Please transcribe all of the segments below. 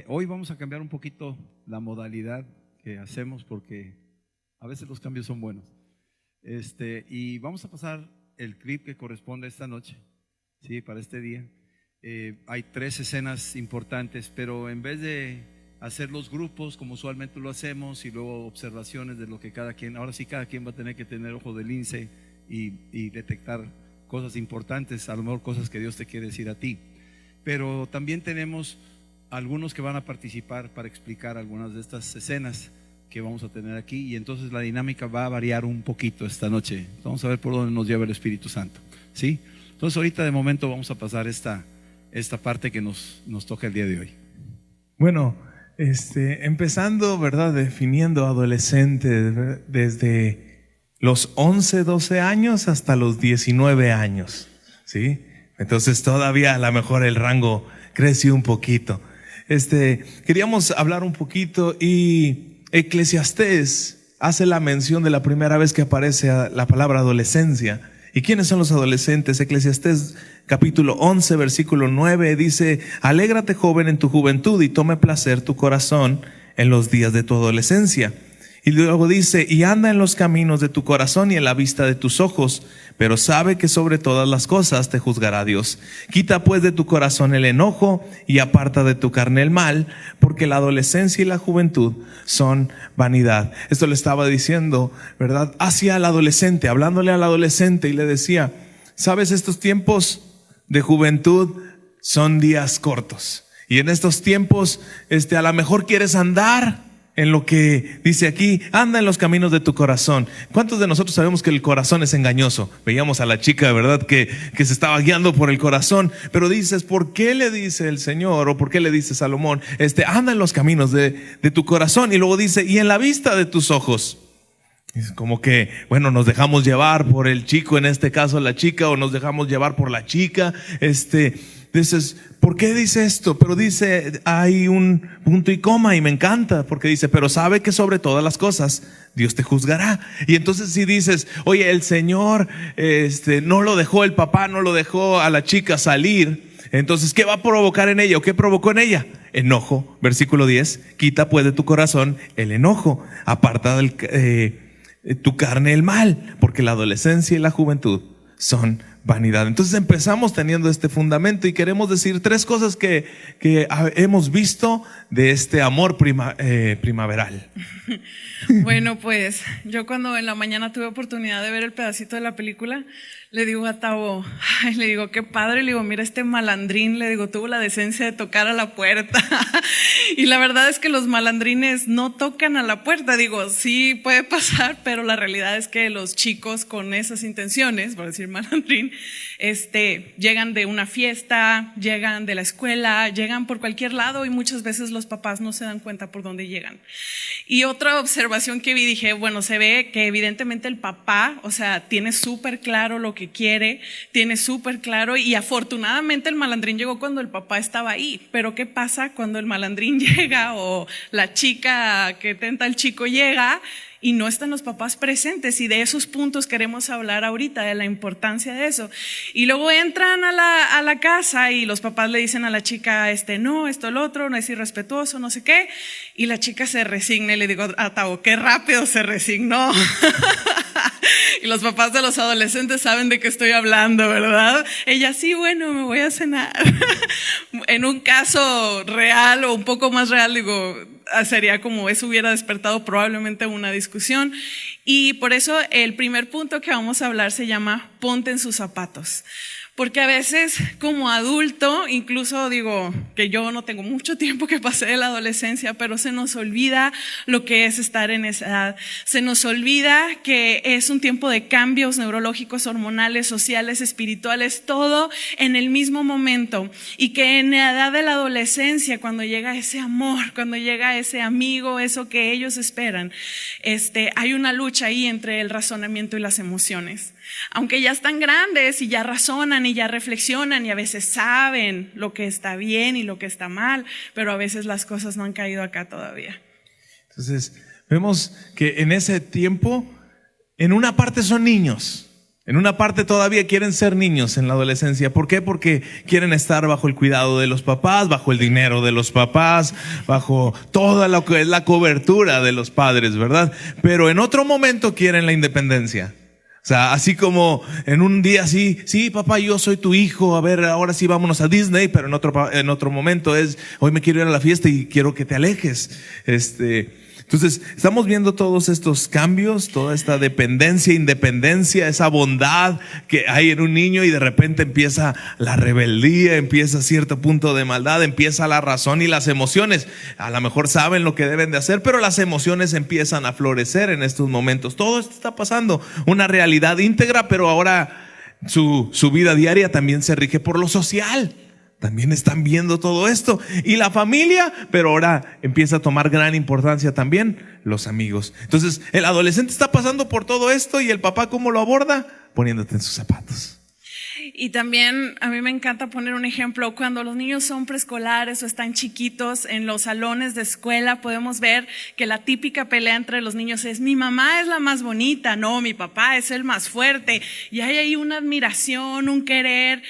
Hoy vamos a cambiar un poquito la modalidad que hacemos porque a veces los cambios son buenos. Y vamos a pasar el clip que corresponde a esta noche, ¿sí? Para este día. Hay 3 escenas importantes, pero en vez de hacer los grupos como usualmente lo hacemos y luego observaciones de lo que cada quien, ahora sí cada quien va a tener que tener ojo de lince y detectar cosas importantes, a lo mejor cosas que Dios te quiere decir a ti. Pero también tenemos algunos que van a participar para explicar algunas de estas escenas que vamos a tener aquí, y entonces la dinámica va a variar un poquito esta noche. Vamos a ver por dónde nos lleva el Espíritu Santo, ¿sí? Entonces ahorita de momento vamos a pasar esta parte que nos toca el día de hoy. Bueno, empezando, ¿verdad? Definiendo adolescente desde los 11, 12 años hasta los 19 años, ¿sí? Entonces todavía a lo mejor el rango creció un poquito. Queríamos hablar un poquito, y Eclesiastés hace la mención de la primera vez que aparece la palabra adolescencia. ¿Y quiénes son los adolescentes? Eclesiastés capítulo 11 versículo 9 dice: alégrate, joven, en tu juventud, y tome placer tu corazón en los días de tu adolescencia. Y luego dice: y anda en los caminos de tu corazón y en la vista de tus ojos, pero sabe que sobre todas las cosas te juzgará Dios. Quita pues de tu corazón el enojo y aparta de tu carne el mal, porque la adolescencia y la juventud son vanidad. Esto le estaba diciendo, ¿verdad?, hacia el adolescente, hablándole al adolescente, y le decía: sabes, estos tiempos de juventud son días cortos, y en estos tiempos a lo mejor quieres andar en lo que dice aquí, anda en los caminos de tu corazón. ¿Cuántos de nosotros sabemos que el corazón es engañoso? Veíamos a la chica, ¿verdad?, que se estaba guiando por el corazón. Pero dices, ¿por qué le dice el Señor, o por qué le dice Salomón, anda en los caminos de tu corazón? Y luego dice, y en la vista de tus ojos. Es como que, bueno, nos dejamos llevar por el chico, en este caso la chica, o nos dejamos llevar por la chica. Dices, ¿por qué dice esto? Pero dice, hay un punto y coma, y me encanta, porque dice, pero sabe que sobre todas las cosas Dios te juzgará. Y entonces si dices, oye, el Señor no lo dejó, el papá no lo dejó a la chica salir, entonces ¿qué va a provocar en ella? ¿O qué provocó en ella? Enojo. Versículo 10, quita pues de tu corazón el enojo, aparta tu carne el mal, porque la adolescencia y la juventud son vanidad. Entonces empezamos teniendo este fundamento, y queremos decir 3 cosas que hemos visto de este amor primaveral. Bueno, pues yo cuando en la mañana tuve oportunidad de ver el pedacito de la película, le digo a Tavo, le digo, qué padre, le digo, mira este malandrín, le digo, tuvo la decencia de tocar a la puerta. Y la verdad es que los malandrines no tocan a la puerta. Digo, sí puede pasar, pero la realidad es que los chicos con esas intenciones, por decir malandrín, llegan de una fiesta, llegan de la escuela, llegan por cualquier lado, y muchas veces los papás no se dan cuenta por dónde llegan. Y otra observación que vi, dije, bueno, se ve que evidentemente el papá, o sea, tiene súper claro lo que quiere, tiene súper claro, y afortunadamente el malandrín llegó cuando el papá estaba ahí. Pero ¿qué pasa cuando el malandrín llega, o la chica que tenta al chico llega, y no están los papás presentes? Y de esos puntos queremos hablar ahorita, de la importancia de eso. Y luego entran a la casa, y los papás le dicen a la chica, no, esto, lo otro, no es irrespetuoso, no sé qué. Y la chica se resigna, y le digo a Tavo, qué rápido se resignó. Y los papás de los adolescentes saben de qué estoy hablando, ¿verdad? Ella, sí, bueno, me voy a cenar. En un caso real, o un poco más real, digo, sería como eso hubiera despertado probablemente una discusión. Y por eso el primer punto que vamos a hablar se llama ponte en sus zapatos. Porque a veces como adulto, incluso digo que yo no tengo mucho tiempo que pasé de la adolescencia, pero se nos olvida lo que es estar en esa edad. Se nos olvida que es un tiempo de cambios neurológicos, hormonales, sociales, espirituales, todo en el mismo momento. Y que en la edad de la adolescencia, cuando llega ese amor, cuando llega ese amigo, eso que ellos esperan, hay una lucha ahí entre el razonamiento y las emociones. Aunque ya están grandes y ya razonan y ya reflexionan, y a veces saben lo que está bien y lo que está mal, pero a veces las cosas no han caído acá todavía. Entonces vemos que en ese tiempo, en una parte son niños, En una parte todavía quieren ser niños en la adolescencia. ¿Por qué? Porque quieren estar bajo el cuidado de los papás, bajo el dinero de los papás, bajo toda lo que es la cobertura de los padres, ¿verdad? Pero en otro momento quieren la independencia. O sea, así como en un día así, sí, papá, yo soy tu hijo, a ver, ahora sí vámonos a Disney, pero en otro momento es, hoy me quiero ir a la fiesta y quiero que te alejes. Entonces, estamos viendo todos estos cambios, toda esta dependencia, independencia, esa bondad que hay en un niño, y de repente empieza la rebeldía, empieza cierto punto de maldad, empieza la razón y las emociones. A lo mejor saben lo que deben de hacer, pero las emociones empiezan a florecer en estos momentos. Todo esto está pasando, una realidad íntegra, pero ahora su vida diaria también se rige por lo social. También están viendo todo esto. Y la familia, pero ahora empieza a tomar gran importancia también los amigos. Entonces, el adolescente está pasando por todo esto, y el papá, ¿cómo lo aborda? Poniéndote en sus zapatos. Y también a mí me encanta poner un ejemplo. Cuando los niños son preescolares o están chiquitos, en los salones de escuela podemos ver que la típica pelea entre los niños es: mi mamá es la más bonita, no, mi papá es el más fuerte. Y hay ahí una admiración, un querer.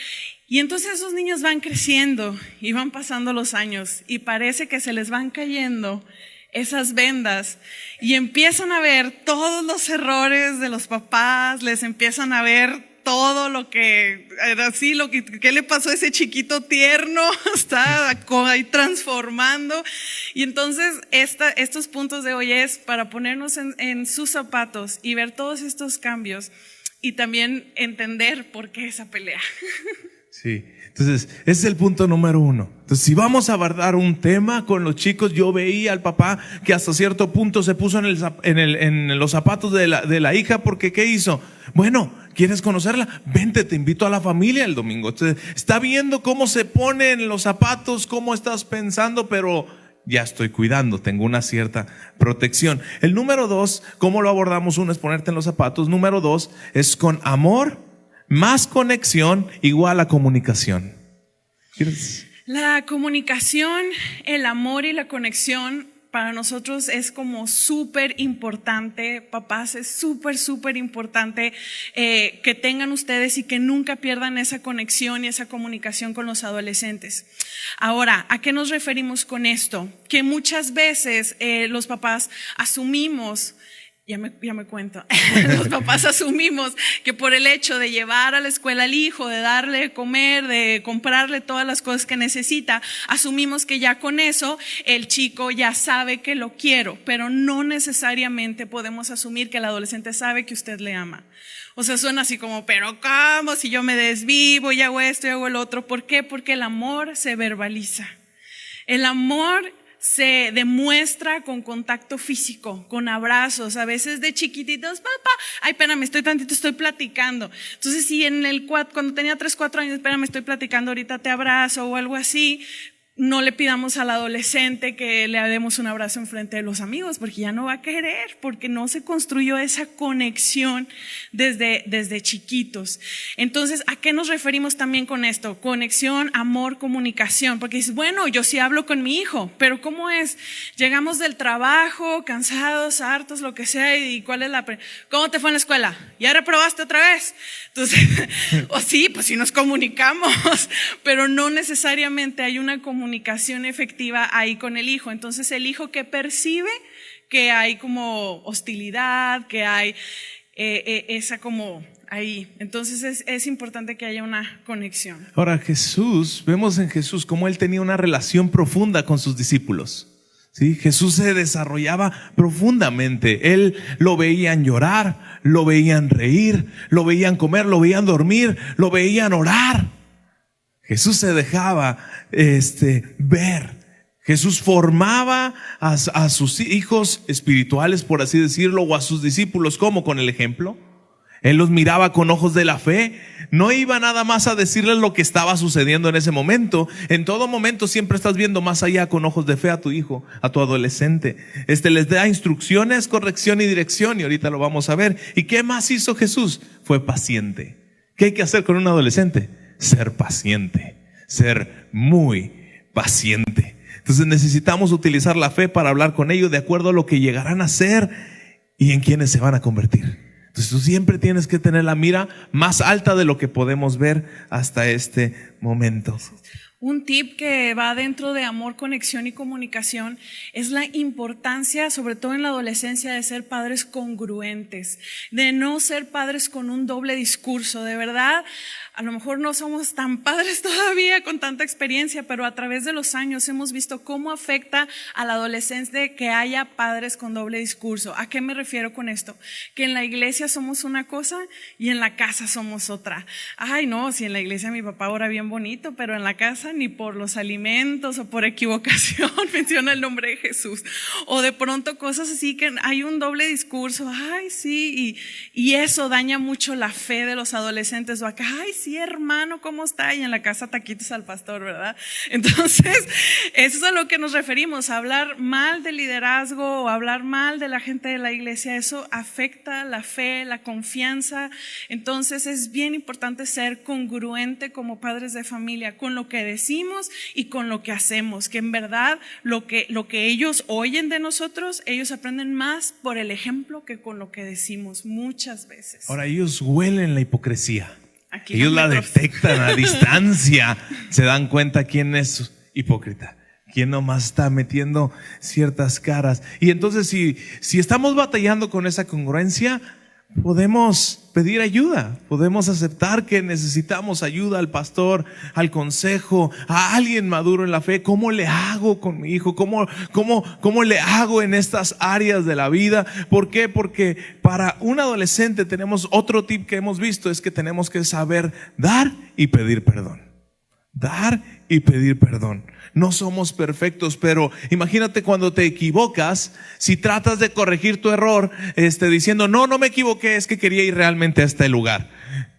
Y entonces esos niños van creciendo y van pasando los años, y parece que se les van cayendo esas vendas y empiezan a ver todos los errores de los papás, les empiezan a ver todo lo que era así, ¿qué le pasó a ese chiquito tierno? Está ahí transformando. Y entonces estos puntos de hoy es para ponernos en sus zapatos y ver todos estos cambios, y también entender por qué esa pelea. Sí, entonces ese es el punto número 1. Entonces, si vamos a abordar un tema con los chicos, yo veía al papá que hasta cierto punto se puso en los zapatos de la hija, porque ¿qué hizo? Bueno, ¿quieres conocerla? Vente, te invito a la familia el domingo. Entonces, está viendo cómo se pone en los zapatos, cómo estás pensando, pero ya estoy cuidando, tengo una cierta protección. El número 2, ¿cómo lo abordamos? Uno es ponerte en los zapatos. Número 2 es con amor, más conexión igual a comunicación. ¿Quieres? La comunicación, el amor y la conexión para nosotros es como súper importante. Papás, es súper importante que tengan ustedes y que nunca pierdan esa conexión y esa comunicación con los adolescentes. Ahora, ¿a qué nos referimos con esto? Que muchas veces los papás asumimos, ya me cuento, los papás asumimos que por el hecho de llevar a la escuela al hijo, de darle de comer, de comprarle todas las cosas que necesita, asumimos que ya con eso el chico ya sabe que lo quiero, pero no necesariamente podemos asumir que el adolescente sabe que usted le ama. O sea, suena así como, pero ¿cómo? Si yo me desvivo y hago esto y hago el otro. ¿Por qué? Porque el amor se verbaliza. El amor se demuestra con contacto físico, con abrazos, a veces de chiquititos, papá, ay, espérame, estoy platicando. Entonces, si cuando tenía 3, 4 años, espérame, estoy platicando, ahorita te abrazo o algo así, no le pidamos al adolescente que le demos un abrazo en frente de los amigos, porque ya no va a querer, porque no se construyó esa conexión desde chiquitos. Entonces, ¿a qué nos referimos también con esto? Conexión, amor, comunicación. Porque dices, bueno, yo sí hablo con mi hijo, pero ¿cómo es? Llegamos del trabajo, cansados, hartos, lo que sea, y ¿cuál es ¿cómo te fue en la escuela? ¿Ya reprobaste otra vez? Entonces, o sí, pues sí nos comunicamos, pero no necesariamente hay una comunicación efectiva ahí con el hijo. Entonces, el hijo que percibe que hay como hostilidad, que hay esa como ahí. Entonces, es importante que haya una conexión. Ahora, vemos en Jesús cómo él tenía una relación profunda con sus discípulos. ¿Sí? Jesús se desarrollaba profundamente. Él lo veían llorar, lo veían reír, lo veían comer, lo veían dormir, lo veían orar. Jesús se dejaba ver. Jesús formaba a sus hijos espirituales, por así decirlo, o a sus discípulos. ¿Cómo? Con el ejemplo. Él los miraba con ojos de la fe. No iba nada más a decirles lo que estaba sucediendo en ese momento. En todo momento siempre estás viendo más allá con ojos de fe a tu hijo, a tu adolescente. Les da instrucciones, corrección y dirección, y ahorita lo vamos a ver. ¿Y qué más hizo Jesús? Fue paciente. ¿Qué hay que hacer con un adolescente? Ser paciente, ser muy paciente. Entonces necesitamos utilizar la fe para hablar con ellos de acuerdo a lo que llegarán a ser y en quienes se van a convertir. Entonces tú siempre tienes que tener la mira más alta de lo que podemos ver hasta este momento. Un tip que va dentro de amor, conexión y comunicación es la importancia, sobre todo en la adolescencia, de ser padres congruentes, de no ser padres con un doble discurso. De verdad, a lo mejor no somos tan padres todavía con tanta experiencia, pero a través de los años hemos visto cómo afecta a la adolescencia que haya padres con doble discurso. ¿A qué me refiero con esto? Que en la iglesia somos una cosa y en la casa somos otra. Ay, no, si en la iglesia mi papá ora bien bonito, pero en la casa ni por los alimentos o por equivocación menciona el nombre de Jesús. O de pronto cosas así que hay un doble discurso. Ay, sí, y eso daña mucho la fe de los adolescentes. O acá, ay, sí, hermano, ¿cómo está? Y en la casa taquitos al pastor, ¿verdad? Entonces, eso es a lo que nos referimos. Hablar mal del liderazgo o hablar mal de la gente de la iglesia, eso afecta la fe, la confianza. Entonces, es bien importante ser congruente como padres de familia con lo que decimos y con lo que hacemos, que en verdad lo que ellos oyen de nosotros, ellos aprenden más por el ejemplo que con lo que decimos muchas veces. Ahora ellos huelen la hipocresía. Aquí ellos la detectan a distancia, se dan cuenta quién es hipócrita, quién nomás está metiendo ciertas caras. Y entonces si estamos batallando con esa congruencia, podemos pedir ayuda, podemos aceptar que necesitamos ayuda al pastor, al consejo, a alguien maduro en la fe. ¿Cómo le hago con mi hijo? ¿Cómo le hago en estas áreas de la vida? ¿Por qué? Porque para un adolescente tenemos otro tip que hemos visto, es que tenemos que saber dar y pedir perdón. Dar y pedir perdón. No somos perfectos, pero imagínate cuando te equivocas, si tratas de corregir tu error, diciendo no me equivoqué, es que quería ir realmente a este lugar.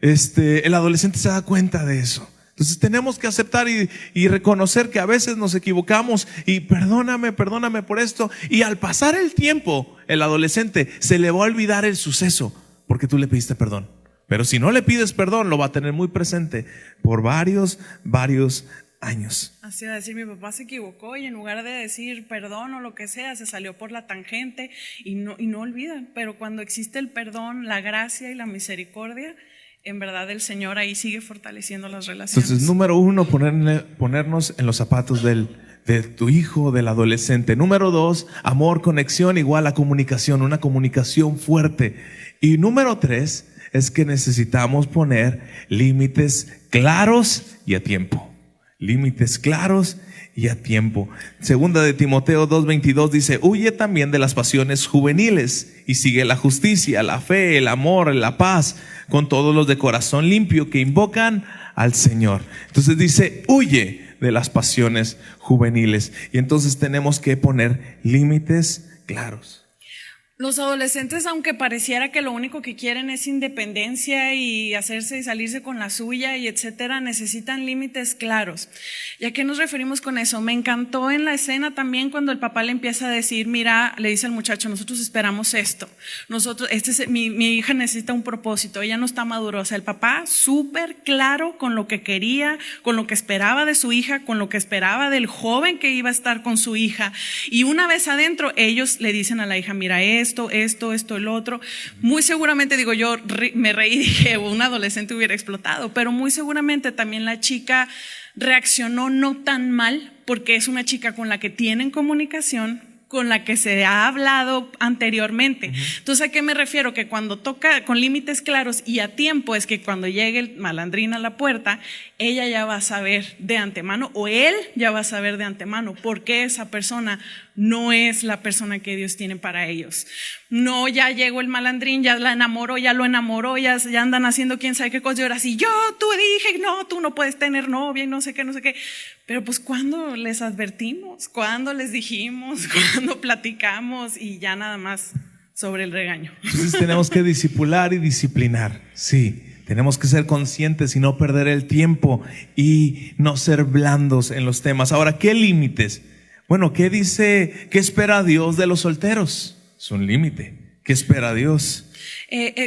El adolescente se da cuenta de eso. Entonces tenemos que aceptar y reconocer que a veces nos equivocamos y perdóname por esto. Y al pasar el tiempo, el adolescente se le va a olvidar el suceso porque tú le pediste perdón. Pero si no le pides perdón, lo va a tener muy presente por varios años. Así va a decir, mi papá se equivocó y en lugar de decir perdón o lo que sea, se salió por la tangente y no olvidan. Pero cuando existe el perdón, la gracia y la misericordia, en verdad el Señor ahí sigue fortaleciendo las relaciones. Entonces, número 1, ponernos en los zapatos de tu hijo, del adolescente. Número 2, amor, conexión igual a comunicación, una comunicación fuerte. Y número 3 es que necesitamos poner límites claros y a tiempo. Límites claros y a tiempo. Segunda de Timoteo 2:22 dice: huye también de las pasiones juveniles y sigue la justicia, la fe, el amor, la paz, con todos los de corazón limpio que invocan al Señor. Entonces dice: huye de las pasiones juveniles. Y entonces tenemos que poner límites claros. Los adolescentes, aunque pareciera que lo único que quieren es independencia y hacerse y salirse con la suya y etcétera, necesitan límites claros. ¿Y a qué nos referimos con eso? Me encantó en la escena también cuando el papá le empieza a decir, mira, le dice al muchacho, nosotros esperamos esto, mi hija necesita un propósito, ella no está madura. O sea, el papá súper claro con lo que quería, con lo que esperaba de su hija, con lo que esperaba del joven que iba a estar con su hija. Y una vez adentro, ellos le dicen a la hija, mira, esto, el otro. Muy seguramente, digo yo, me reí y dije, un adolescente hubiera explotado, pero muy seguramente también la chica reaccionó no tan mal porque es una chica con la que tienen comunicación, con la que se ha hablado anteriormente. Entonces, ¿a qué me refiero? Que cuando toca con límites claros y a tiempo, es que cuando llegue el malandrín a la puerta, ella ya va a saber de antemano, o él ya va a saber de antemano, por qué esa persona no es la persona que Dios tiene para ellos. No, ya llegó el malandrín, ya la enamoró, ya lo enamoró, ya andan haciendo quién sabe qué cosa. Y ahora sí, tú dije, no, tú no puedes tener novia y no sé qué. Pero pues, ¿cuándo les advertimos? ¿Cuándo les dijimos? ¿Cuándo platicamos? Y ya nada más sobre el regaño. Entonces tenemos que discipular y disciplinar. Sí, tenemos que ser conscientes y no perder el tiempo y no ser blandos en los temas. Ahora, ¿qué límites? Bueno, ¿qué dice? ¿Qué espera Dios de los solteros? Es un límite. ¿Qué espera Dios?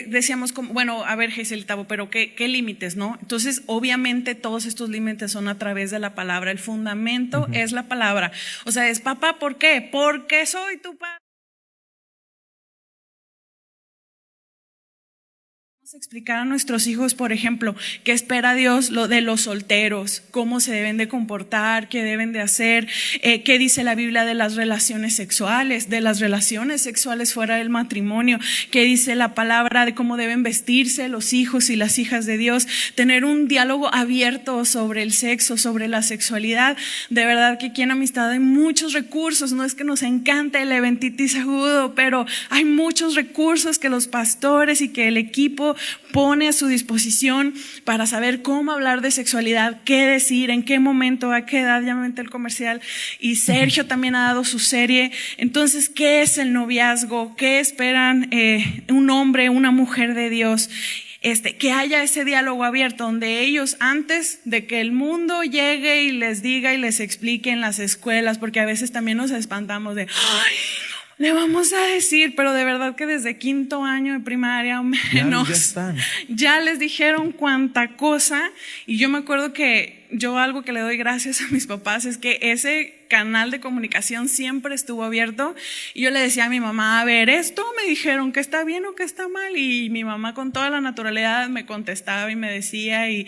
Decíamos, bueno, a ver, Giselle Tabo, pero ¿qué límites, no? Entonces, obviamente todos estos límites son a través de la palabra. El fundamento es la palabra. O sea, es papá, ¿por qué? Porque soy tu padre. explicar a nuestros hijos, por ejemplo, qué espera Dios de los solteros, cómo se deben de comportar, qué deben de hacer, qué dice la Biblia de las relaciones sexuales fuera del matrimonio, qué dice la palabra de cómo deben vestirse los hijos y las hijas de Dios, tener un diálogo abierto sobre el sexo, sobre la sexualidad. De verdad que aquí en Amistad hay muchos recursos, no es que nos encante el eventitis agudo, pero hay muchos recursos que los pastores y que el equipo pone a su disposición para saber cómo hablar de sexualidad, qué decir, en qué momento, a qué edad. Ya me metí el comercial y Sergio también ha dado su serie. Entonces, ¿qué es el noviazgo? ¿Qué esperan un hombre, una mujer de Dios? Que haya ese diálogo abierto donde ellos, antes de que el mundo llegue y les diga y les explique en las escuelas, porque a veces también nos espantamos de ¡ay! Le vamos a decir, pero de verdad que desde 5º año de primaria o menos ya les dijeron cuánta cosa. Y yo me acuerdo que yo algo que le doy gracias a mis papás es que ese canal de comunicación siempre estuvo abierto. Y yo le decía a mi mamá, a ver, esto me dijeron que está bien o que está mal, y mi mamá con toda la naturalidad me contestaba y me decía, y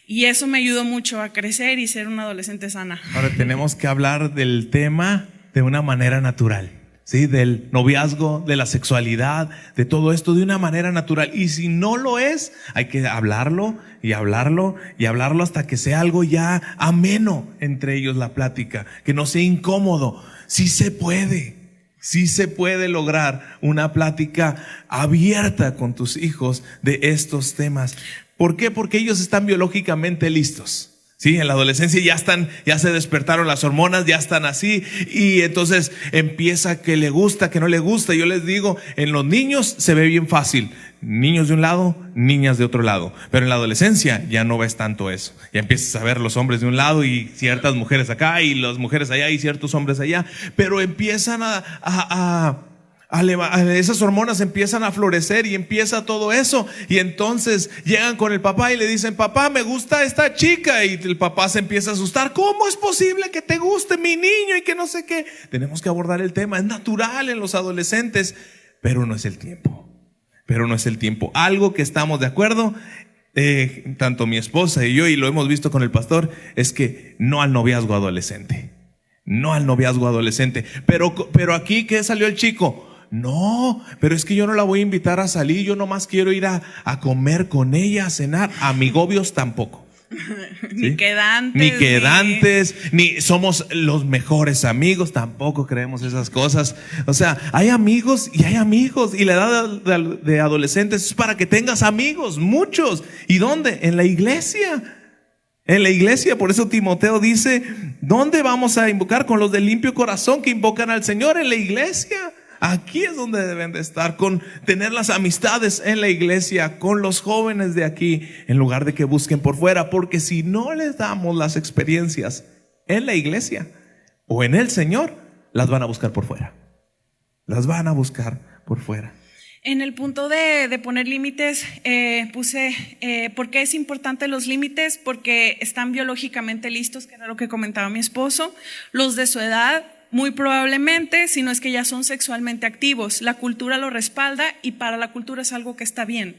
eso me ayudó mucho a crecer y ser una adolescente sana. Ahora tenemos que hablar del tema de una manera natural. Sí, del noviazgo, de la sexualidad, de todo esto de una manera natural. Y si no lo es, hay que hablarlo y hablarlo y hablarlo hasta que sea algo ya ameno entre ellos la plática, que no sea incómodo. Sí se puede lograr una plática abierta con tus hijos de estos temas. ¿Por qué? Porque ellos están biológicamente listos. Sí, en la adolescencia ya se despertaron las hormonas, ya están así, y entonces empieza que le gusta, que no le gusta. Yo les digo, en los niños se ve bien fácil, niños de un lado, niñas de otro lado, pero en la adolescencia ya no ves tanto eso. Ya empiezas a ver los hombres de un lado y ciertas mujeres acá, y las mujeres allá y ciertos hombres allá, pero empiezan esas hormonas empiezan a florecer y empieza todo eso, y entonces llegan con el papá y le dicen, papá, me gusta esta chica, y el papá se empieza a asustar. ¿Cómo es posible que te guste mi niño? Y que no sé qué. Tenemos que abordar el tema, es natural en los adolescentes, pero no es el tiempo. Algo que estamos de acuerdo, tanto mi esposa y yo, y lo hemos visto con el pastor, es que no al noviazgo adolescente. Pero aquí, ¿qué salió el chico? No, pero es que yo no la voy a invitar a salir, yo nomás quiero ir a comer con ella, a cenar. Amigobios tampoco. ¿Sí? Ni quedantes, ni somos los mejores amigos, tampoco creemos esas cosas. O sea, hay amigos y hay amigos, y la edad de adolescentes es para que tengas amigos, muchos. ¿Y dónde? En la iglesia. Por eso Timoteo dice, ¿dónde vamos a invocar? Con los de limpio corazón que invocan al Señor, en la iglesia. Aquí es donde deben de estar, con tener las amistades en la iglesia, con los jóvenes de aquí, en lugar de que busquen por fuera. Porque si no les damos las experiencias en la iglesia o en el Señor, las van a buscar por fuera. En el punto de poner límites, puse, ¿por qué es importante los límites? Porque están biológicamente listos, que era lo que comentaba mi esposo. Los de su edad, muy probablemente, si no es que ya son sexualmente activos. La cultura lo respalda, y para la cultura es algo que está bien.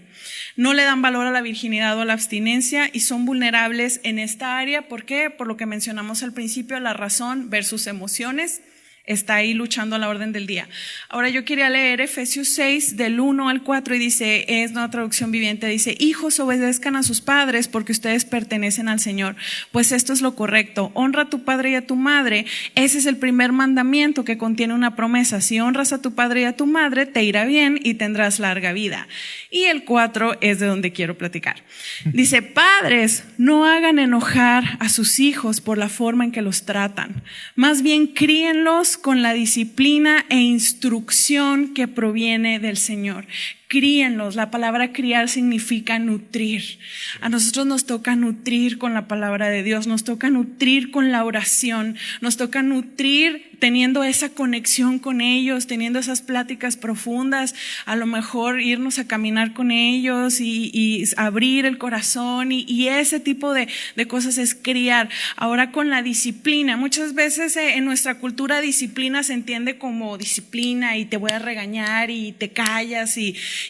No le dan valor a la virginidad o a la abstinencia, y son vulnerables en esta área. ¿Por qué? Por lo que mencionamos al principio, la razón versus emociones. Está ahí luchando a la orden del día. Ahora yo quería leer Efesios 6 del 1 al 4, y dice, es una traducción viviente, dice: hijos, obedezcan a sus padres porque ustedes pertenecen al Señor, pues esto es lo correcto. Honra a tu padre y a tu madre. Ese es el primer mandamiento que contiene una promesa. Si honras a tu padre y a tu madre, te irá bien y tendrás larga vida. Y el 4 es de donde quiero platicar. Dice: padres, no hagan enojar a sus hijos por la forma en que los tratan. Más bien críenlos con la disciplina e instrucción que proviene del Señor. Críenlos. La palabra criar significa nutrir. A nosotros nos toca nutrir con la palabra de Dios, nos toca nutrir con la oración, nos toca nutrir teniendo esa conexión con ellos, teniendo esas pláticas profundas, a lo mejor irnos a caminar con ellos y abrir el corazón y ese tipo de cosas es criar. Ahora, con la disciplina, muchas veces en nuestra cultura disciplina se entiende como disciplina y te voy a regañar y te callas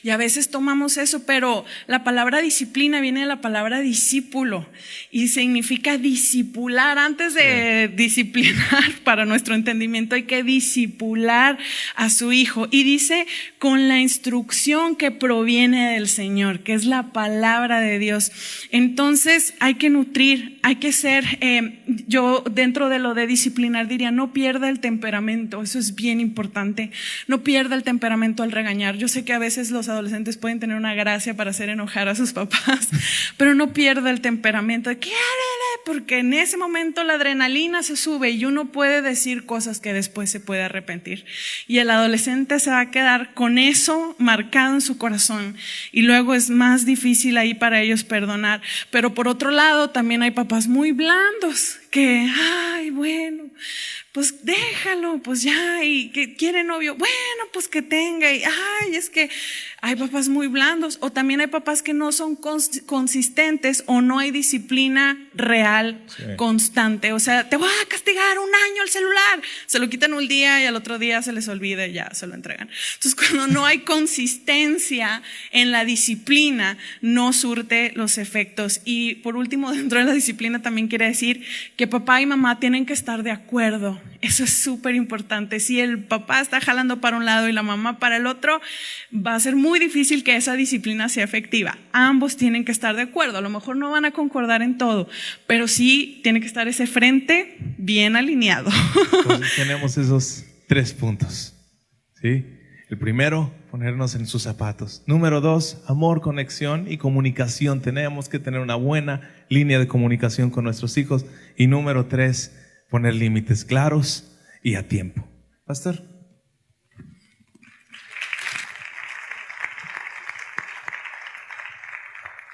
Y a veces tomamos eso, pero la palabra disciplina viene de la palabra discípulo y significa discipular. Antes de disciplinar, para nuestro entendimiento, hay que discipular a su hijo. Y dice, con la instrucción que proviene del Señor, que es la palabra de Dios. Entonces hay que nutrir, hay que ser, yo dentro de lo de disciplinar diría, no pierda el temperamento. Eso es bien importante. No pierda el temperamento al regañar. Yo sé que a veces los adolescentes pueden tener una gracia para hacer enojar a sus papás, pero no pierda el temperamento de que porque en ese momento la adrenalina se sube y uno puede decir cosas que después se puede arrepentir. Y el adolescente se va a quedar con eso marcado en su corazón y luego es más difícil ahí para ellos perdonar. Pero por otro lado también hay papás muy blandos que, ay, bueno, pues déjalo, pues ya, y que quiere novio, bueno, pues que tenga, y ay, es que hay papás muy blandos, o también hay papás que no son consistentes o no hay disciplina real, constante. O sea, te voy a castigar 1 año el celular, se lo quitan un día y al otro día se les olvida y ya se lo entregan. Entonces, cuando no hay consistencia en la disciplina, no surte los efectos. Y por último, dentro de la disciplina también quiere decir que papá y mamá tienen que estar de acuerdo. Eso es súper importante. Si el papá está jalando para un lado y la mamá para el otro, va a ser muy difícil que esa disciplina sea efectiva. Ambos tienen que estar de acuerdo. A lo mejor no van a concordar en todo, pero sí tiene que estar ese frente bien alineado. Entonces tenemos esos 3 puntos, ¿sí? El primero, ponernos en sus zapatos. Número 2, amor, conexión y comunicación. Tenemos que tener una buena línea de comunicación con nuestros hijos. Y número 3, poner límites claros y a tiempo. Pastor.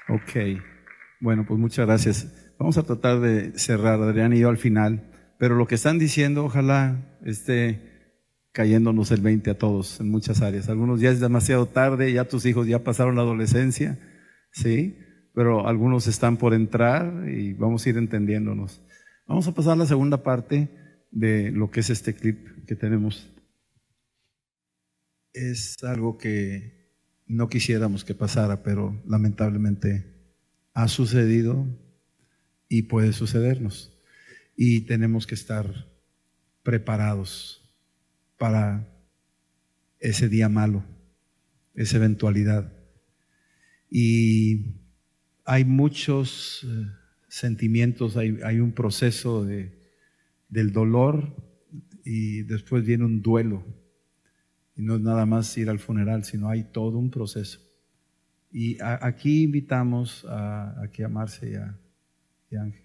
Ok, bueno, pues muchas gracias. Vamos a tratar de cerrar, Adrián y yo, al final, pero lo que están diciendo ojalá esté cayéndonos el 20 a todos en muchas áreas. Algunos ya es demasiado tarde, ya tus hijos ya pasaron la adolescencia, ¿sí? Pero algunos están por entrar y vamos a ir entendiéndonos. Vamos a pasar a la segunda parte de lo que es este clip que tenemos. Es algo que no quisiéramos que pasara, pero lamentablemente ha sucedido y puede sucedernos. Y tenemos que estar preparados para ese día malo, esa eventualidad. Y hay muchos sentimientos, hay un proceso del dolor y después viene un duelo. Y no es nada más ir al funeral, sino hay todo un proceso. Y aquí invitamos aquí a Marce y a Ángel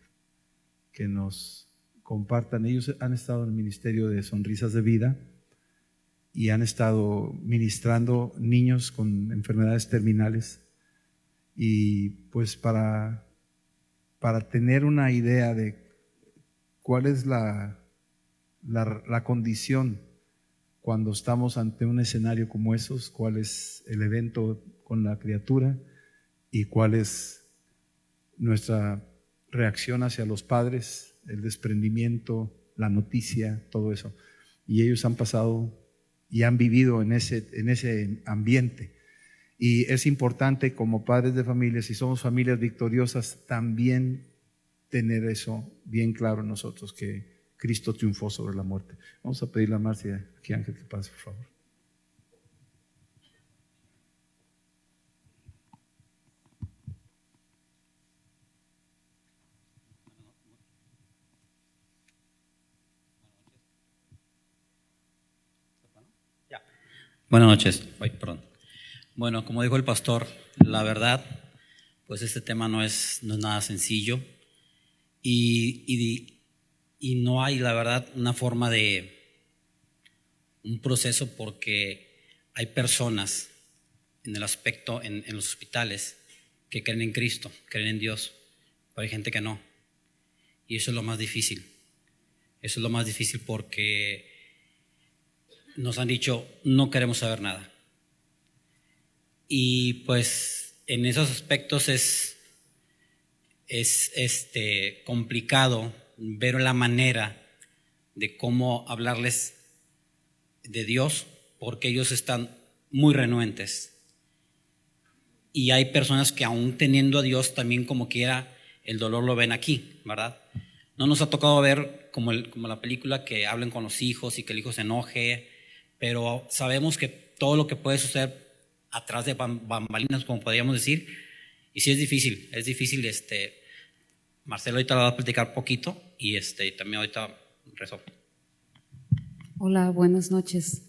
que nos compartan. Ellos han estado en el Ministerio de Sonrisas de Vida y han estado ministrando niños con enfermedades terminales. Y pues para tener una idea de cuál es la condición cuando estamos ante un escenario como esos, cuál es el evento con la criatura y cuál es nuestra reacción hacia los padres, el desprendimiento, la noticia, todo eso. Y ellos han pasado y han vivido en ese ambiente. Y es importante como padres de familia, si somos familias victoriosas, también tener eso bien claro en nosotros, que Cristo triunfó sobre la muerte. Vamos a pedirle a Marcia, aquí Ángel, que pase, por favor. Buenas noches. Perdón. Bueno, como dijo el pastor, la verdad, pues este tema no es nada sencillo y no hay, la verdad, una forma de un proceso, porque hay personas en el aspecto, en los hospitales, que creen en Cristo, creen en Dios, pero hay gente que no. Y eso es lo más difícil. Eso es lo más difícil porque nos han dicho, no queremos saber nada. Y pues en esos aspectos es complicado ver la manera de cómo hablarles de Dios, porque ellos están muy renuentes. y hay personas que aún teniendo a Dios también como quiera el dolor lo ven aquí, ¿verdad? No nos ha tocado ver como la película que hablen con los hijos y que el hijo se enoje, pero sabemos que todo lo que puede suceder atrás de bambalinas, como podríamos decir, y sí es difícil, Marcelo ahorita lo va a platicar poquito y también ahorita rezo. Hola, buenas noches.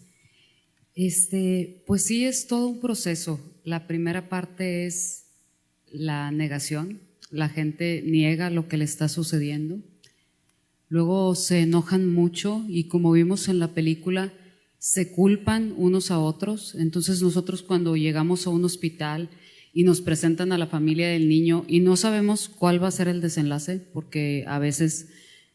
Pues sí, es todo un proceso. La primera parte es la negación. La gente niega lo que le está sucediendo. Luego se enojan mucho y, como vimos en la película, se culpan unos a otros. Entonces nosotros, cuando llegamos a un hospital y nos presentan a la familia del niño y no sabemos cuál va a ser el desenlace, porque a veces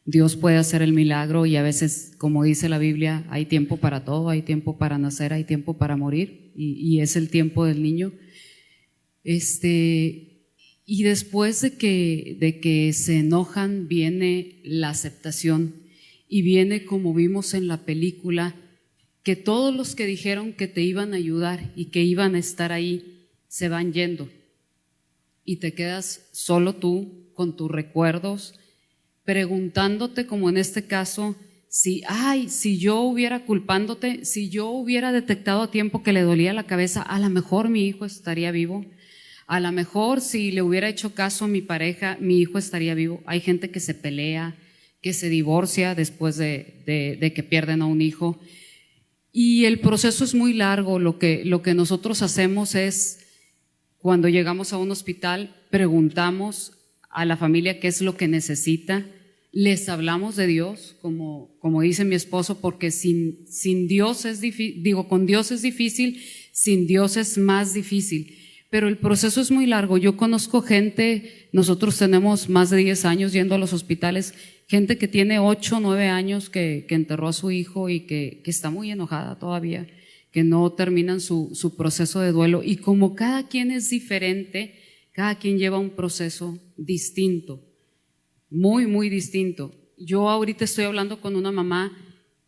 Dios puede hacer el milagro y a veces, como dice la Biblia, hay tiempo para todo, hay tiempo para nacer, hay tiempo para morir, y es el tiempo del niño. Y después de que se enojan, viene la aceptación y viene, como vimos en la película, que todos los que dijeron que te iban a ayudar y que iban a estar ahí se van yendo y te quedas solo tú con tus recuerdos, preguntándote, como en este caso, si yo hubiera culpándote, si yo hubiera detectado a tiempo que le dolía la cabeza, a lo mejor mi hijo estaría vivo. A lo mejor si le hubiera hecho caso a mi pareja, mi hijo estaría vivo. Hay gente que se pelea, que se divorcia después de que pierden a un hijo. Y el proceso es muy largo. Lo que nosotros hacemos es, cuando llegamos a un hospital, preguntamos a la familia qué es lo que necesita. Les hablamos de Dios, como dice mi esposo, porque sin Dios es difícil, con Dios es difícil, sin Dios es más difícil. Pero el proceso es muy largo. Yo conozco gente, nosotros tenemos más de 10 años yendo a los hospitales, gente que tiene 8, 9 años que enterró a su hijo y que está muy enojada todavía, que no terminan su proceso de duelo. Y como cada quien es diferente, cada quien lleva un proceso distinto, muy, muy distinto. Yo ahorita estoy hablando con una mamá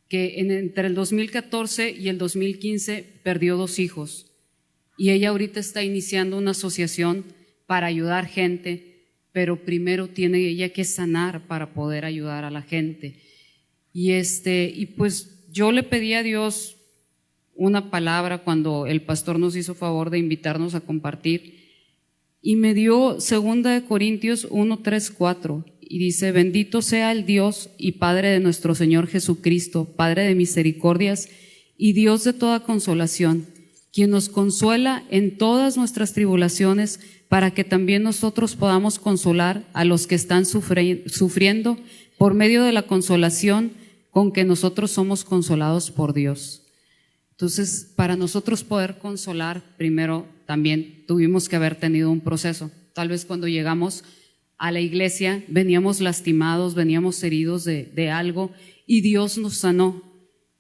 que entre el 2014 y el 2015 perdió 2 hijos. Y ella ahorita está iniciando una asociación para ayudar gente, pero primero tiene ella que sanar para poder ayudar a la gente. Y pues yo le pedí a Dios una palabra cuando el pastor nos hizo favor de invitarnos a compartir, y me dio 2 Corintios 1, 3, 4, y dice: bendito sea el Dios y Padre de nuestro Señor Jesucristo, Padre de misericordias y Dios de toda consolación, quien nos consuela en todas nuestras tribulaciones, para que también nosotros podamos consolar a los que están sufriendo por medio de la consolación con que nosotros somos consolados por Dios. Entonces, para nosotros poder consolar, primero también tuvimos que haber tenido un proceso. Tal vez cuando llegamos a la iglesia veníamos lastimados, veníamos heridos de algo, y Dios nos sanó.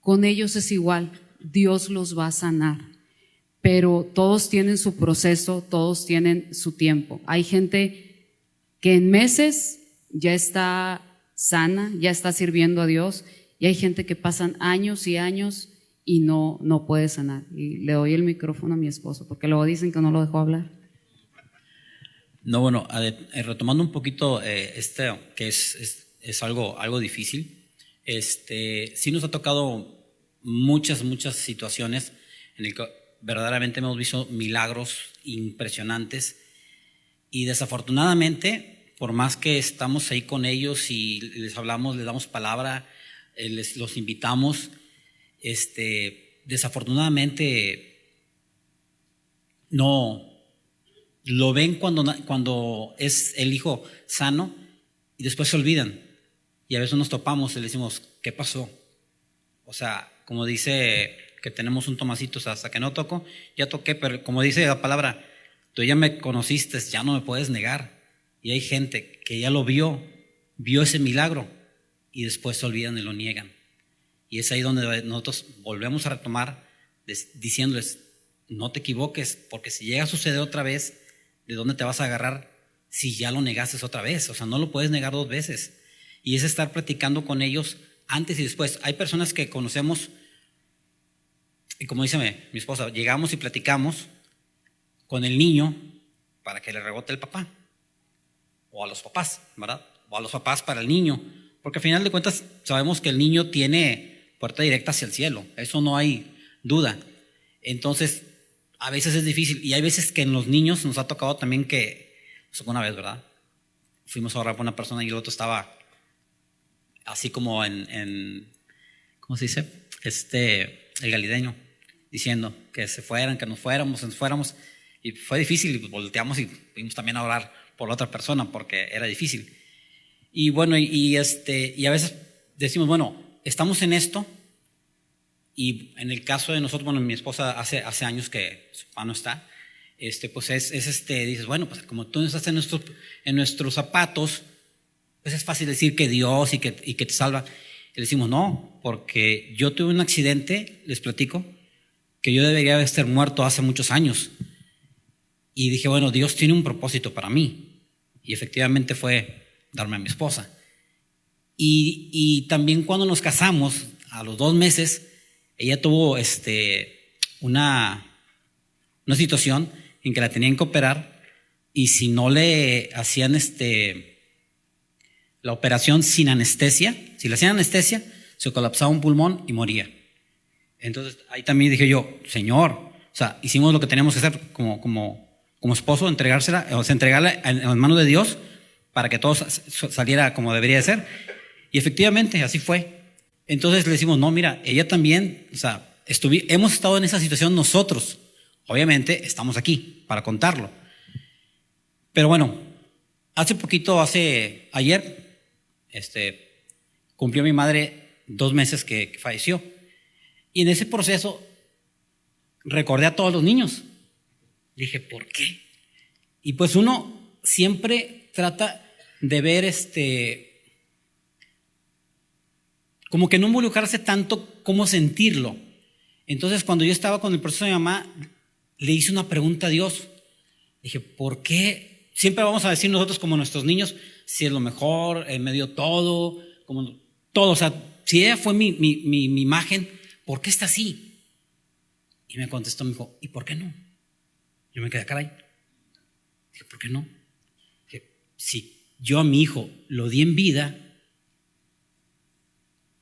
Con ellos es igual, Dios los va a sanar. Pero todos tienen su proceso, todos tienen su tiempo. Hay gente que en meses ya está sana, ya está sirviendo a Dios, y hay gente que pasan años y años y no puede sanar. Y le doy el micrófono a mi esposo, porque luego dicen que no lo dejó hablar. No, bueno, retomando un poquito que es algo difícil, sí nos ha tocado muchas situaciones en el que verdaderamente hemos visto milagros impresionantes, y desafortunadamente, por más que estamos ahí con ellos y les hablamos, les damos palabra, los invitamos, desafortunadamente no lo ven cuando es el hijo sano, y después se olvidan, y a veces nos topamos y le decimos: ¿qué pasó? O sea, como dice que tenemos un Tomasito, o sea, hasta que no toco, ya toqué, pero como dice la palabra, tú ya me conociste, ya no me puedes negar. Y hay gente que ya lo vio ese milagro, y después se olvidan y lo niegan. Y es ahí donde nosotros volvemos a retomar, diciéndoles: no te equivoques, porque si llega a suceder otra vez, ¿de dónde te vas a agarrar si ya lo negaste otra vez? O sea, no lo puedes negar 2 veces. Y es estar platicando con ellos antes y después. Hay personas que conocemos, y como dice mi esposa, llegamos y platicamos con el niño para que le rebote el papá, o a los papás, ¿verdad? O a los papás para el niño, porque al final de cuentas sabemos que el niño tiene puerta directa hacia el cielo, eso no hay duda. Entonces, a veces es difícil, y hay veces que en los niños nos ha tocado también que, una vez, ¿verdad? Fuimos a orar por una persona y el otro estaba así como ¿cómo se dice? El galileño, diciendo que se fueran, que nos fuéramos, y fue difícil, y volteamos y fuimos también a orar por la otra persona porque era difícil. Y bueno, y a veces decimos, bueno, estamos en esto, y en el caso de nosotros, bueno, mi esposa hace años que su papá no está, pues dices, bueno, pues como tú no estás en nuestros zapatos, pues es fácil decir que Dios y que te salva. Y le decimos, no, porque yo tuve un accidente, les platico, que yo debería estar muerto hace muchos años. Y dije, bueno, Dios tiene un propósito para mí. Y efectivamente fue darme a mi esposa. Y también cuando nos casamos, a los 2 meses, ella tuvo una situación en que la tenían que operar, y si no le hacían la operación sin anestesia, si le hacían anestesia, se colapsaba un pulmón y moría. Entonces ahí también dije yo, Señor, o sea, hicimos lo que teníamos que hacer como esposo, entregarla en las manos de Dios para que todo saliera como debería de ser. Y efectivamente así fue. Entonces le decimos, no, mira, ella también, o sea, hemos estado en esa situación nosotros. Obviamente estamos aquí para contarlo. Pero bueno, ayer, cumplió mi madre 2 meses que falleció. Y en ese proceso recordé a todos los niños. Dije, ¿por qué? Y pues uno siempre trata de ver como que no involucrarse tanto como sentirlo. Entonces, cuando yo estaba con el proceso de mi mamá, le hice una pregunta a Dios. Dije, ¿por qué? Siempre vamos a decir nosotros como nuestros niños, si es lo mejor, me dio todo, como todo. O sea, si ella fue mi imagen, ¿por qué está así? Y me contestó, me dijo, ¿y por qué no? Yo me quedé, caray. Dije, ¿por qué no? Dije, si yo a mi hijo lo di en vida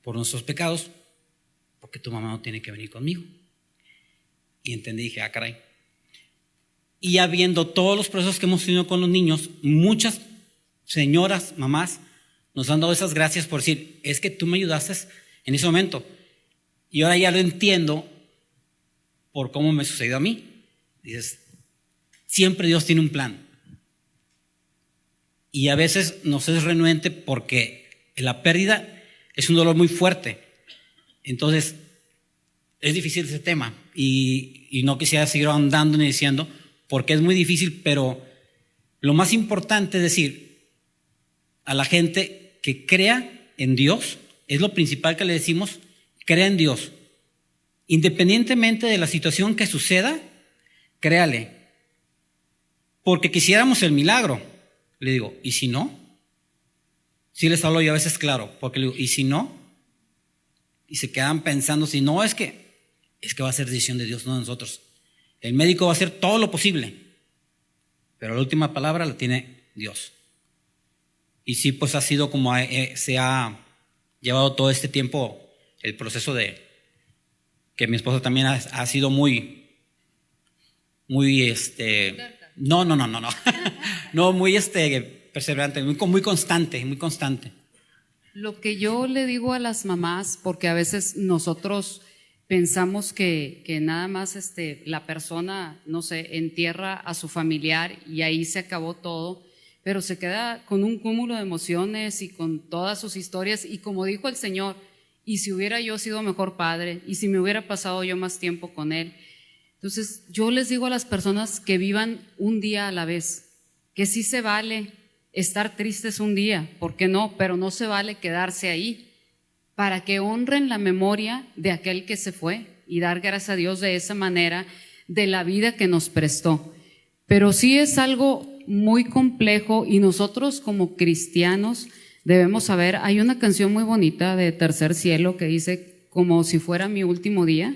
por nuestros pecados, ¿por qué tu mamá no tiene que venir conmigo? Y entendí, dije, caray. Y ya viendo todos los procesos que hemos tenido con los niños, muchas señoras, mamás, nos han dado esas gracias por decir, es que tú me ayudaste en ese momento. Y ahora ya lo entiendo por cómo me sucedió a mí. Dices, siempre Dios tiene un plan. Y a veces nos es renuente porque la pérdida es un dolor muy fuerte. Entonces, es difícil ese tema. Y no quisiera seguir andando ni diciendo, porque es muy difícil, pero lo más importante es decir a la gente que crea en Dios, es lo principal que le decimos, crea en Dios. Independientemente de la situación que suceda, créale. Porque quisiéramos el milagro. Le digo, ¿y si no? Sí les hablo yo a veces claro, porque le digo, ¿y si no? Y se quedan pensando, si no, es que va a ser decisión de Dios, no de nosotros. El médico va a hacer todo lo posible, pero la última palabra la tiene Dios. Y sí, pues ha sido como se ha llevado todo este tiempo el proceso de que mi esposa también ha sido muy no, no, muy perseverante, muy constante. Lo que yo le digo a las mamás, porque a veces nosotros pensamos que nada más la persona, no sé, entierra a su familiar y ahí se acabó todo, pero se queda con un cúmulo de emociones y con todas sus historias, y como dijo el Señor, y si hubiera yo sido mejor padre, y si me hubiera pasado yo más tiempo con él. Entonces yo les digo a las personas que vivan un día a la vez, que sí se vale estar tristes un día, ¿por qué no? Pero no se vale quedarse ahí, para que honren la memoria de aquel que se fue y dar gracias a Dios de esa manera de la vida que nos prestó. Pero sí es algo muy complejo, y nosotros como cristianos debemos saber, hay una canción muy bonita de Tercer Cielo que dice como si fuera mi último día,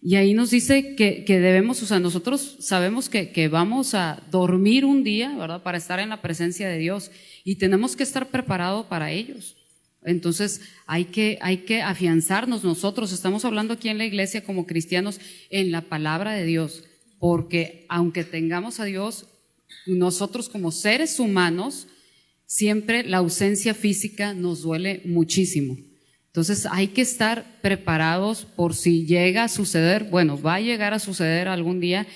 Y ahí nos dice que debemos, o sea, nosotros sabemos que vamos a dormir un día, ¿verdad? Para estar en la presencia de Dios y tenemos que estar preparados para ellos. Entonces hay que afianzarnos nosotros, estamos hablando aquí en la iglesia como cristianos en la palabra de Dios, porque aunque tengamos a Dios, nosotros como seres humanos, siempre la ausencia física nos duele muchísimo. Entonces hay que estar preparados por si llega a suceder, bueno, va a llegar a suceder algún día,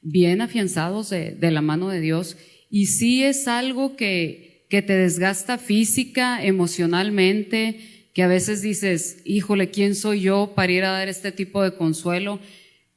bien afianzados de la mano de Dios. Y sí es algo que te desgasta física, emocionalmente, que a veces dices, híjole, ¿quién soy yo para ir a dar este tipo de consuelo?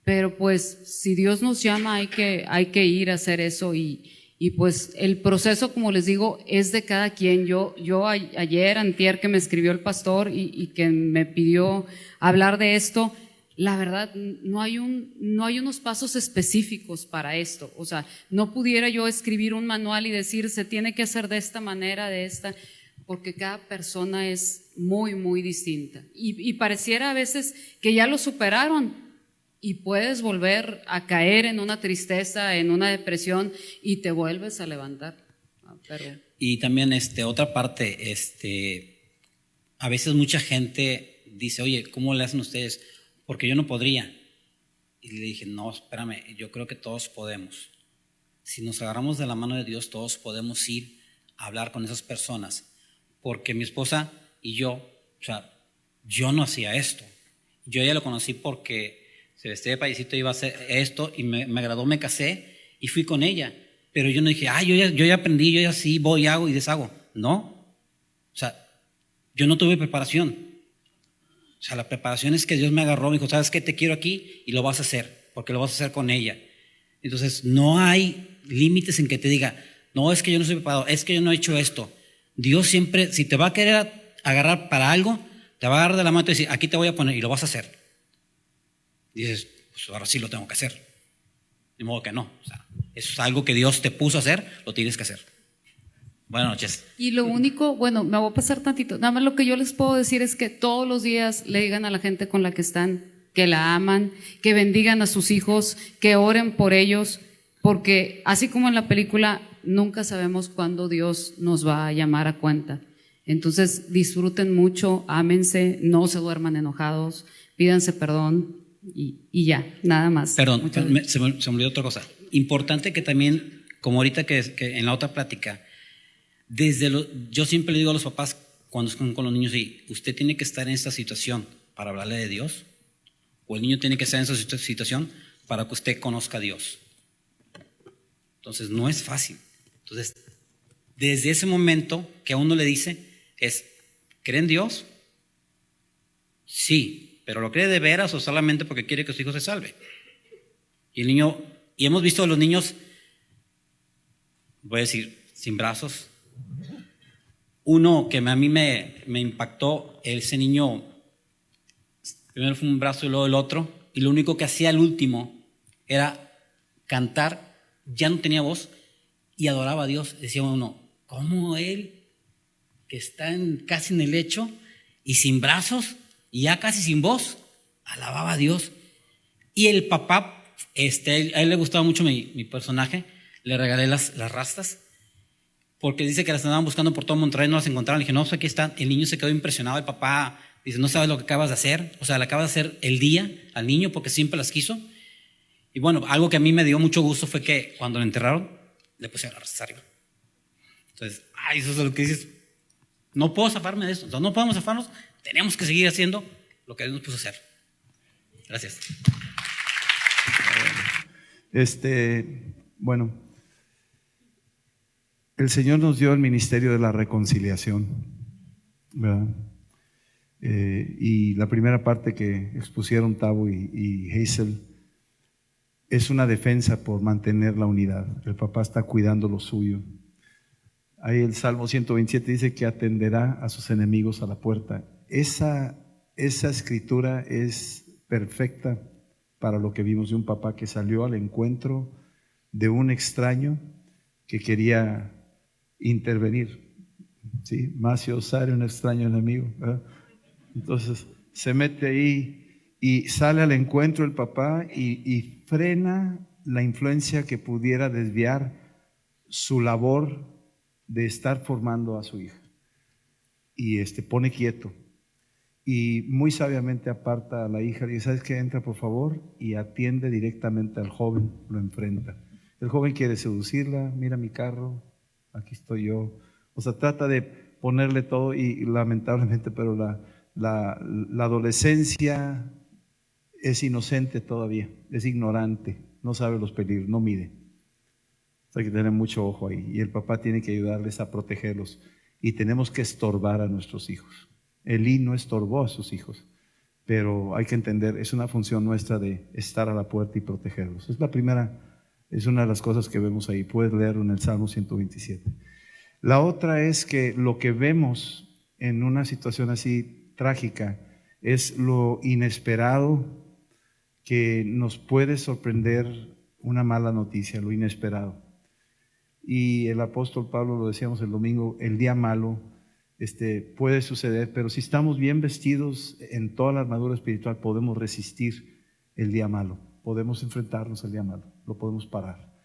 Pero pues si Dios nos llama hay que ir a hacer eso y pues el proceso, como les digo, es de cada quien. Yo ayer, antier, que me escribió el pastor y que me pidió hablar de esto, la verdad, no hay unos pasos específicos para esto. O sea, no pudiera yo escribir un manual y decir, se tiene que hacer de esta manera, de esta, porque cada persona es muy, muy distinta. Y pareciera a veces que ya lo superaron, y puedes volver a caer en una tristeza, en una depresión y te vuelves a levantar. Pero... Y también otra parte, a veces mucha gente dice, oye, ¿cómo le hacen ustedes? Porque yo no podría. Y le dije, no, espérame, yo creo que todos podemos. Si nos agarramos de la mano de Dios, todos podemos ir a hablar con esas personas. Porque mi esposa y yo, o sea, yo no hacía esto. Yo ya lo conocí porque se vestía de payasito, iba a hacer esto y me agradó, me casé y fui con ella. Pero yo no dije, yo ya aprendí, yo ya sí voy, hago y deshago. No. O sea, yo no tuve preparación. O sea, la preparación es que Dios me agarró, me dijo, ¿sabes qué? Te quiero aquí y lo vas a hacer, porque lo vas a hacer con ella. Entonces, no hay límites en que te diga, no, es que yo no soy preparado, es que yo no he hecho esto. Dios siempre, si te va a querer agarrar para algo, te va a agarrar de la mano y te dice, aquí te voy a poner y lo vas a hacer. Dices, pues ahora sí lo tengo que hacer. De modo que no. O sea, eso es algo que Dios te puso a hacer, lo tienes que hacer. Buenas noches. Y lo único, bueno, me voy a pasar tantito. Nada más lo que yo les puedo decir es que todos los días le digan a la gente con la que están que la aman, que bendigan a sus hijos, que oren por ellos, porque así como en la película, nunca sabemos cuándo Dios nos va a llamar a cuenta. Entonces, disfruten mucho, ámense, no se duerman enojados, pídanse perdón. Y ya, nada más. Perdón, se me olvidó otra cosa. Importante que también, como ahorita que en la otra plática, yo siempre le digo a los papás cuando están con los niños, usted tiene que estar en esta situación para hablarle de Dios, o el niño tiene que estar en esa situación para que usted conozca a Dios. Entonces no es fácil. Entonces, desde ese momento que a uno le dice es, ¿cree en Dios? Sí. ¿Pero lo cree de veras o solamente porque quiere que su hijo se salve? Y el niño, y hemos visto a los niños, voy a decir, sin brazos. Uno que a mí me impactó, ese niño, primero fue un brazo y luego el otro, y lo único que hacía el último era cantar, ya no tenía voz, y adoraba a Dios. Decía uno, ¿cómo él, que está casi en el lecho, y sin brazos, y ya casi sin voz, alababa a Dios? Y el papá, a él le gustaba mucho mi personaje, le regalé las rastas, porque dice que las andaban buscando por todo Monterrey, no las encontraron. Le dije, no, pues aquí están. El niño se quedó impresionado, el papá dice, no sabes lo que acabas de hacer, o sea, le acabas de hacer el día al niño porque siempre las quiso. Y bueno, algo que a mí me dio mucho gusto fue que cuando lo enterraron, le pusieron las rastas arriba. Entonces, eso es lo que dices, no puedo zafarme de esto, entonces, no podemos zafarnos. Tenemos que seguir haciendo lo que Dios nos puso a hacer. Gracias. Bueno, el Señor nos dio el ministerio de la reconciliación, ¿verdad? Y la primera parte que expusieron Tavo y Hazel es una defensa por mantener la unidad. El papá está cuidando lo suyo. Ahí el Salmo 127 dice que atenderá a sus enemigos a la puerta. Esa escritura es perfecta para lo que vimos de un papá que salió al encuentro de un extraño que quería intervenir, ¿sí? Más si osare un extraño enemigo, ¿verdad? Entonces se mete ahí y sale al encuentro el papá y frena la influencia que pudiera desviar su labor de estar formando a su hija. Y pone quieto. Y muy sabiamente aparta a la hija. Y dice, ¿sabes qué? Entra por favor, y atiende directamente al joven, lo enfrenta. El joven quiere seducirla, mira mi carro, aquí estoy yo. O sea, trata de ponerle todo y lamentablemente, pero la adolescencia es inocente todavía, es ignorante, no sabe los peligros, no mide. Hay que tener mucho ojo ahí y el papá tiene que ayudarles a protegerlos y tenemos que estorbar a nuestros hijos. Elí no estorbó a sus hijos, pero hay que entender, es una función nuestra de estar a la puerta y protegerlos. Es la primera, es una de las cosas que vemos ahí, puedes leerlo en el Salmo 127. La otra es que lo que vemos en una situación así trágica es lo inesperado que nos puede sorprender una mala noticia, lo inesperado. Y el apóstol Pablo, lo decíamos el domingo, el día malo puede suceder, pero si estamos bien vestidos en toda la armadura espiritual podemos resistir el día malo, podemos enfrentarnos al día malo, lo podemos parar.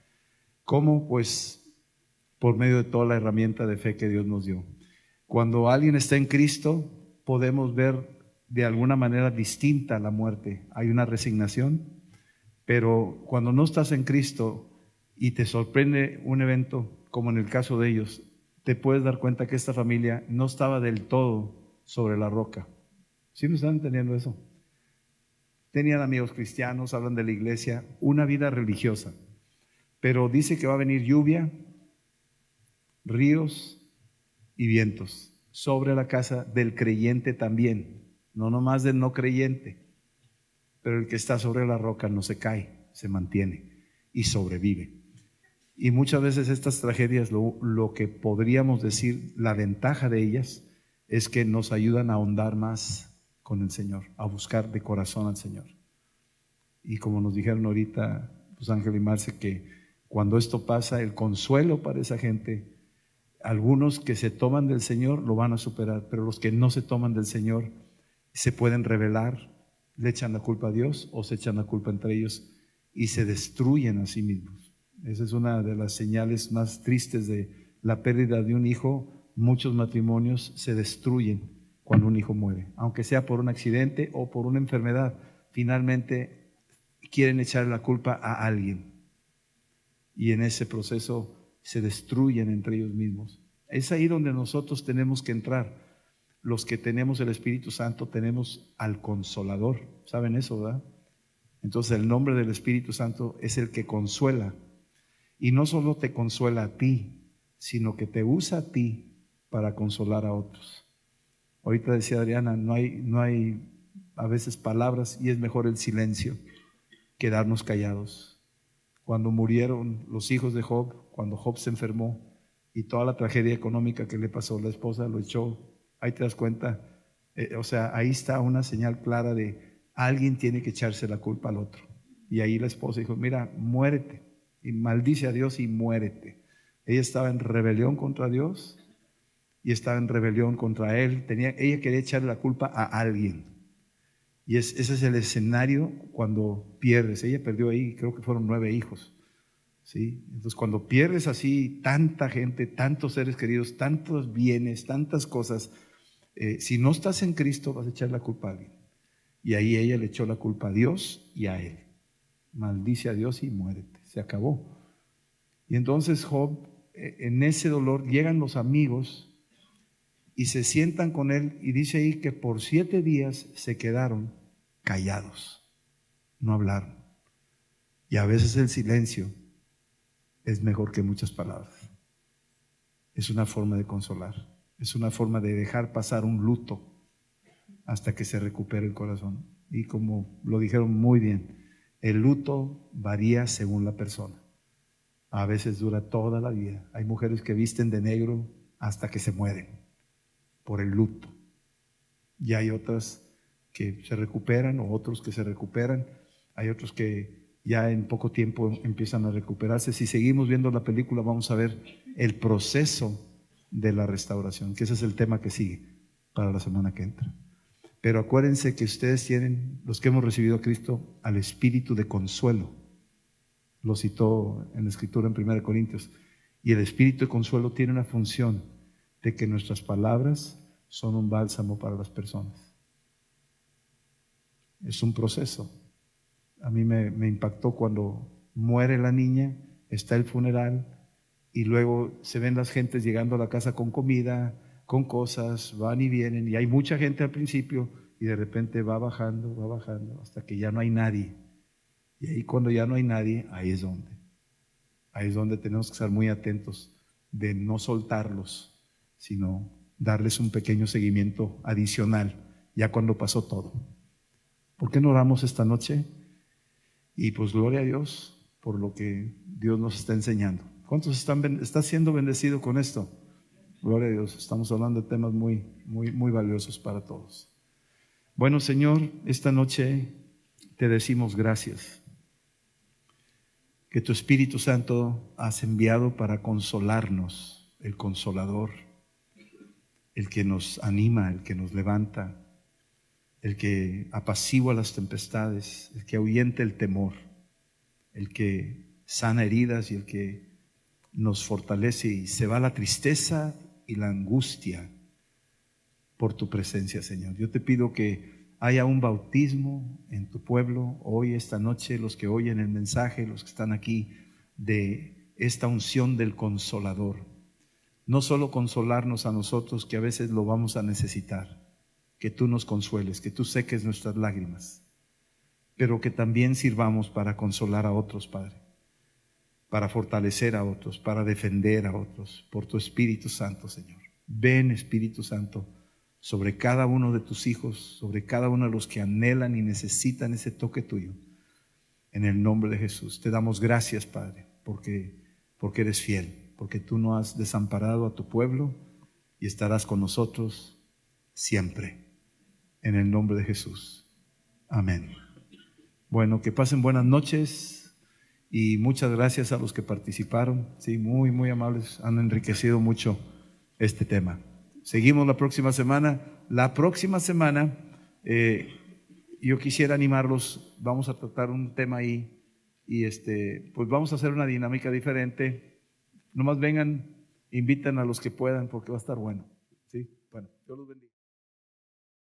¿Cómo? Pues por medio de toda la herramienta de fe que Dios nos dio. Cuando alguien está en Cristo, podemos ver de alguna manera distinta la muerte. Hay una resignación, pero cuando no estás en Cristo y te sorprende un evento como en el caso de ellos, te puedes dar cuenta que esta familia no estaba del todo sobre la roca. ¿Sí me están entendiendo eso? Tenían amigos cristianos, hablan de la iglesia, una vida religiosa, pero dice que va a venir lluvia, ríos y vientos sobre la casa del creyente también, no nomás del no creyente, pero el que está sobre la roca no se cae, se mantiene y sobrevive. Y muchas veces estas tragedias, lo que podríamos decir, la ventaja de ellas es que nos ayudan a ahondar más con el Señor, a buscar de corazón al Señor. Y como nos dijeron ahorita, pues Ángel y Marce, que cuando esto pasa, el consuelo para esa gente, algunos que se toman del Señor lo van a superar, pero los que no se toman del Señor se pueden rebelar, le echan la culpa a Dios o se echan la culpa entre ellos y se destruyen a sí mismos. Esa es una de las señales más tristes de la pérdida de un hijo. Muchos matrimonios se destruyen cuando un hijo muere, aunque sea por un accidente o por una enfermedad. Finalmente quieren echar la culpa a alguien y en ese proceso se destruyen entre ellos mismos. Es ahí donde nosotros tenemos que entrar. Los que tenemos el Espíritu Santo tenemos al Consolador. ¿Saben eso, verdad? Entonces el nombre del Espíritu Santo es el que consuela. Y no solo te consuela a ti, sino que te usa a ti para consolar a otros. Ahorita decía Adriana, no hay a veces palabras y es mejor el silencio quedarnos callados. Cuando murieron los hijos de Job, cuando Job se enfermó y toda la tragedia económica que le pasó, la esposa lo echó, ahí te das cuenta, o sea, ahí está una señal clara de alguien tiene que echarse la culpa al otro. Y ahí la esposa dijo, mira, muérete. Y maldice a Dios y muérete. Ella estaba en rebelión contra Dios y estaba en rebelión contra él. Ella quería echarle la culpa a alguien. Y ese es el escenario cuando pierdes. Ella perdió ahí, creo que fueron 9 hijos. ¿Sí? Entonces cuando pierdes así tanta gente, tantos seres queridos, tantos bienes, tantas cosas, si no estás en Cristo vas a echar la culpa a alguien. Y ahí ella le echó la culpa a Dios y a él. Maldice a Dios y muérete. Se acabó. Y entonces Job, en ese dolor, llegan los amigos y se sientan con él y dice ahí que por 7 días se quedaron callados, no hablaron. Y a veces el silencio es mejor que muchas palabras. Es una forma de consolar, es una forma de dejar pasar un luto hasta que se recupere el corazón. Y como lo dijeron muy bien, el luto varía según la persona. A veces dura toda la vida. Hay mujeres que visten de negro hasta que se mueren por el luto. Y hay otras que se recuperan o otros que se recuperan. Hay otros que ya en poco tiempo empiezan a recuperarse. Si seguimos viendo la película vamos a ver el proceso de la restauración, que ese es el tema que sigue para la semana que entra. Pero acuérdense que ustedes tienen, los que hemos recibido a Cristo, al espíritu de consuelo. Lo citó en la Escritura en 1 Corintios. Y el espíritu de consuelo tiene una función de que nuestras palabras son un bálsamo para las personas. Es un proceso. A mí me impactó cuando muere la niña, está el funeral y luego se ven las gentes llegando a la casa con comida, con cosas, van y vienen, y hay mucha gente al principio y de repente va bajando hasta que ya no hay nadie. Y ahí cuando ya no hay nadie, ahí es donde tenemos que estar muy atentos de no soltarlos, sino darles un pequeño seguimiento adicional ya cuando pasó todo. ¿Por qué no oramos esta noche? Y pues gloria a Dios por lo que Dios nos está enseñando. ¿Cuántos están siendo bendecidos con esto? Gloria a Dios. Estamos hablando de temas muy valiosos para todos. Bueno, Señor, esta noche te decimos gracias. Que tu Espíritu Santo has enviado para consolarnos, el Consolador, el que nos anima, el que nos levanta, el que apacigua las tempestades, el que ahuyenta el temor, el que sana heridas y el que nos fortalece y se va la tristeza y la angustia por tu presencia, Señor. Yo te pido que haya un bautismo en tu pueblo hoy, esta noche, los que oyen el mensaje, los que están aquí, de esta unción del Consolador. No solo consolarnos a nosotros, que a veces lo vamos a necesitar, que tú nos consueles, que tú seques nuestras lágrimas, pero que también sirvamos para consolar a otros, Padre, para fortalecer a otros, para defender a otros, por tu Espíritu Santo, Señor. Ven, Espíritu Santo, sobre cada uno de tus hijos, sobre cada uno de los que anhelan y necesitan ese toque tuyo. En el nombre de Jesús, te damos gracias, Padre, porque eres fiel, porque tú no has desamparado a tu pueblo y estarás con nosotros siempre. En el nombre de Jesús. Amén. Bueno, que pasen buenas noches y muchas gracias a los que participaron. Sí, muy amables, han enriquecido mucho este tema. Seguimos la próxima semana. La próxima semana yo quisiera animarlos, vamos a tratar un tema ahí y pues vamos a hacer una dinámica diferente. Nomás vengan, invitan a los que puedan porque va a estar bueno. Sí, bueno, Dios los bendiga.